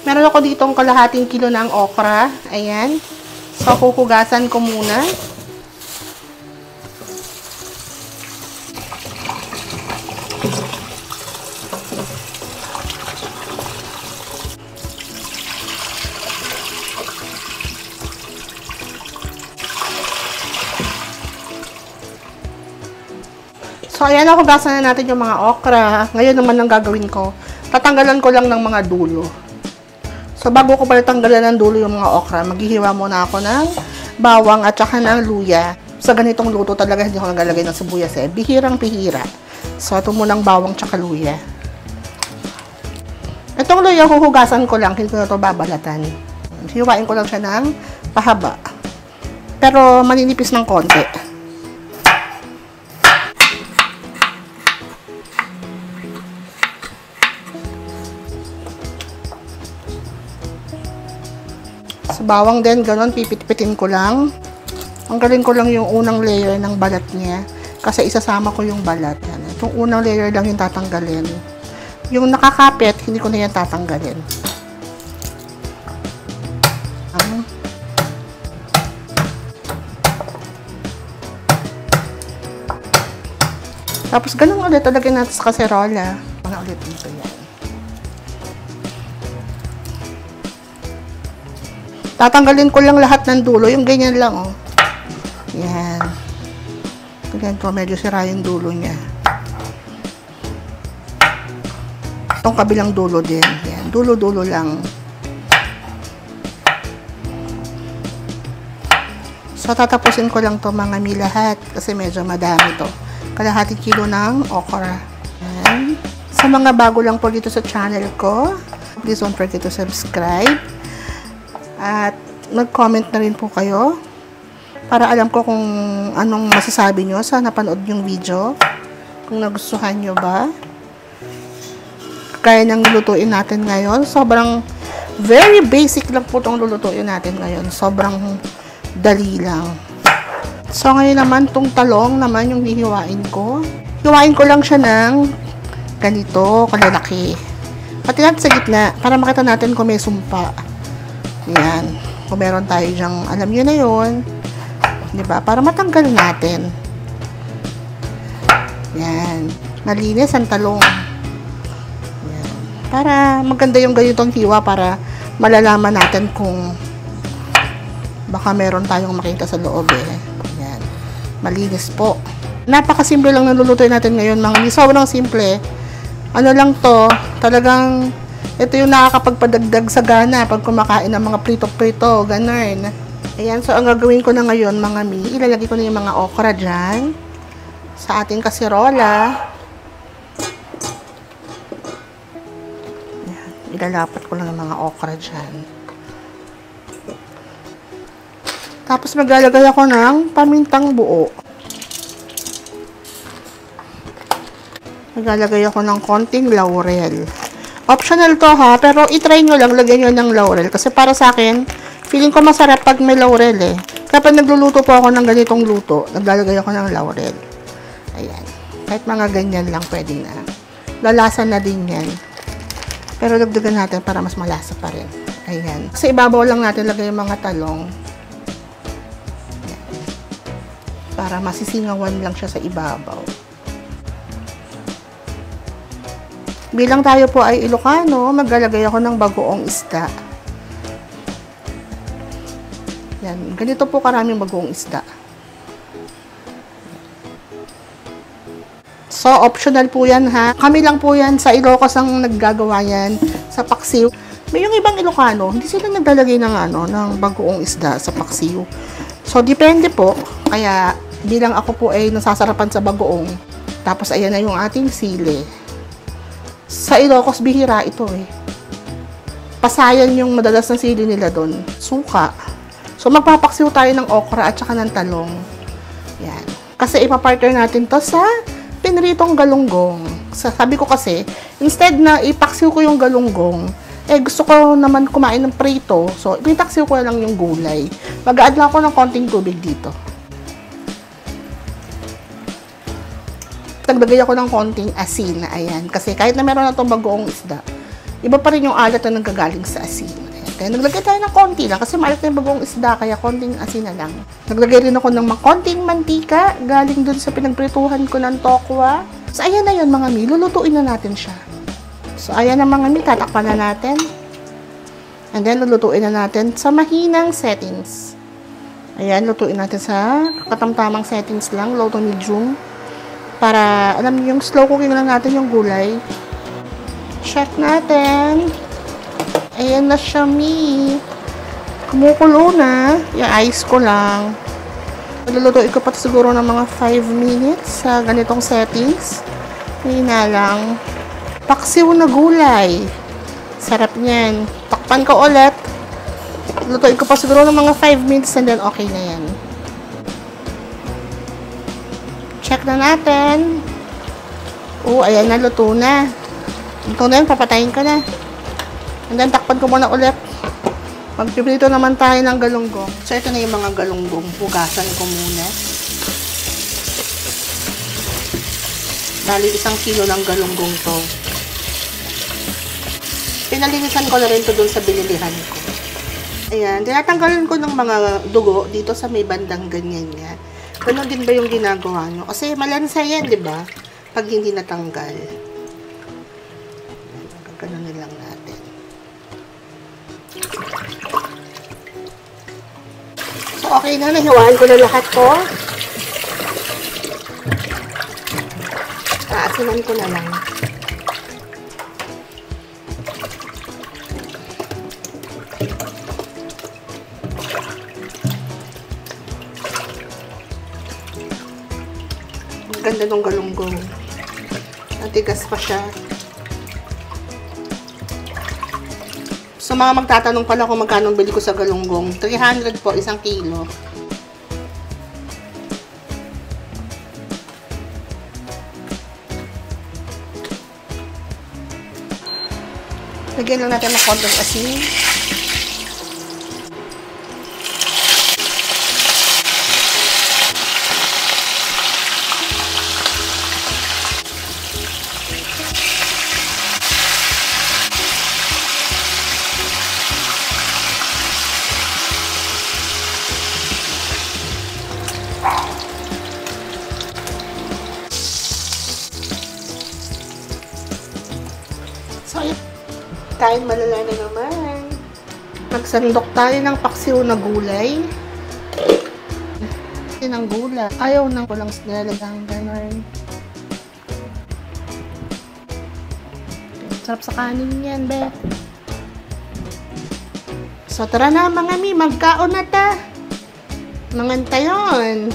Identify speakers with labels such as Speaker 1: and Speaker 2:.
Speaker 1: Meron ako ditong kalahating kilo ng okra. Ayan. So, huhugasan ko muna. So, ayan, hugasan na natin yung mga okra. Ngayon naman ang gagawin ko, tatanggalan ko lang ng mga dulo. So, bago ko pala tanggalan ng dulo yung mga okra, maghihiwa muna ako ng bawang at saka ng luya. Sa ganitong luto talaga hindi ako naglalagay ng sibuyas eh. Bihirang-bihira. So, ito munang bawang tsaka luya. Itong luya, huhugasan ko lang. Hindi ko na ito babalatan. Hiwain ko lang siya ng pahaba. Pero, maninipis ng konti. Sa bawang din, ganun, pipit-pitin ko lang. Tanggalin ko lang yung unang layer ng balat niya. Kasi isasama ko yung balat. Yan. Itong unang layer lang yung tatanggalin. Yung nakakapit, hindi ko na yan tatanggalin. Tapos ganun ulit, lagyan natin sa kaserola. Mga ulit dito yan. Tatanggalin ko lang lahat ng dulo, yung ganyan lang, oh. Yan. Ganyan ko, medyo sira yung dulo niya. Itong kabilang dulo din. Yan, dulo-dulo lang. So, tatapusin ko lang to mga mi lahat, kasi medyo madami to. Kalahating kilo ng okra. Yan. Sa mga bago lang po dito sa channel ko, please don't forget to subscribe. At mag-comment na rin po kayo para alam ko kung anong masasabi nyo sa napanood yung video. Kung nagustuhan nyo ba. Kaya nang lulutuin natin ngayon. Sobrang very basic lang po itong lulutuin natin ngayon. Sobrang dali lang. So ngayon naman itong talong naman yung hihiwain ko. Hiwain ko lang siya ng ganito kalalaki. Pati natin sa gitna para makita natin kung may sumpa. Yan. Kung meron tayo dyang, alam nyo na yun. Diba? Para matanggal natin. Yan. Malinis ang talong. Yan. Para maganda yung ganitong hiwa para malalaman natin kung baka meron tayong makita sa loob eh. Yan. Malinis po. Napakasimple lang nalulutuin natin ngayon. Mga sobrang simple. Ano lang to, talagang ito yung nakakapagpadagdag sa gana pag kumakain ng mga prito-prito, ganun. Ayan, so ang gagawin ko na ngayon, mga mi, ilalagay ko na yung mga okra dyan sa ating kaserola. Ayan, ilalapat ko lang yung mga okra dyan. Tapos maglalagay ako ng pamintang buo. Maglalagay ako ng konting laurel. Optional to ha, pero itry nyo lang, lagyan nyo ng laurel. Kasi para sa akin, feeling ko masarap pag may laurel eh. Kapag nagluluto po ako ng ganitong luto, naglalagay ako ng laurel. Ayan. Kahit mga ganyan lang pwede na. Lalasa na din yan. Pero dagdagan natin para mas malasa pa rin. Ayan. Sa ibabaw lang natin lagay yung mga talong. Ayan. Para masisingawan lang siya sa ibabaw. Bilang tayo po ay Ilocano, maglalagay ako ng bagoong isda. Yan, ganito po karaming bagoong isda. So, optional po yan ha. Kami lang po yan sa Ilocos ang naggagawa yan sa paksiw. May yung ibang Ilocano, hindi sila naglalagay ng, ng bagoong isda sa paksiw. So, depende po. Kaya, bilang ako po ay nasasarapan sa bagoong, tapos ayan na yung ating sili. Sa Ilocos, bihira ito eh. Pasayan yung madalas na sili nila doon. Suka. So, magpapaksiw tayo ng okra at saka ng talong. Yan. Kasi ipapartner natin to sa pinritong galunggong. Sabi ko kasi, instead na ipaksiw ko yung galunggong, eh gusto ko naman kumain ng prito. So, ipaksiw ko lang yung gulay. Mag-add lang ako ng konting tubig dito. Naglagay ako ng konting asin. Ayan. Kasi kahit na meron na itong bagoong isda, iba pa rin yung alat na nanggagaling sa asin. Kaya naglagay tayo ng konti lang kasi maalat na yung bagoong isda, kaya konting asin na lang. Naglagay rin ako ng konting mantika galing dun sa pinagprituhan ko ng tokwa. So, ayan na yun mga mi. Lulutuin na natin siya. So, ayan na mga mi. Tatakpan na natin. And then, lulutuin na natin sa mahinang settings. Ayan, lutuin natin sa katamtamang settings lang. Low to medium. Para, alam niyo, yung slow cooking lang natin yung gulay. Check natin. Ayan na siya, mi. Kumukulo na. I-ice ko lang. Nilulutuin ko pa siguro ng mga 5 minutes sa ganitong settings. Hindi na lang. Paksiw na gulay. Sarap niyan. Takpan ko ulit. Lutuin ko pa siguro ng mga 5 minutes and then okay na yan. Check na natin. Ayan na, luto na. Luto na yun, papatayin ko na. And then, takpan ko muna ulit. Magpiprito naman tayo ng galunggong. So, ito na yung mga galunggong. Hugasan ko muna. Dali 1 kilo ng galunggong to. Pinalinisan ko na rin to dun sa binilihan ko. Ayan. Tinatanggalan ko ng mga dugo dito sa may bandang ganyan niya. Ganun din ba yung ginagawa nyo? Kasi malansa yan, di ba? Pag hindi natanggal. Gaganunin lang natin. So, okay na. Nahiwaan ko na lahat to. Aasinan ko na lang. Ang ganda ng galunggong. Natigas pa siya. So, mga magtatanong pala kung magkano bili ko sa galunggong. 300 po, 1 kilo. Lagyan lang natin ng konting asin. So, kain malala na naman. Nagsandok tayo ng paksiw na gulay. Ng gulay. Ayaw nang kulang nilalagyan gano'n. Sarap sa kanin yan, be. So, tara na mga mi. Magkaon na ta. Mangantayon.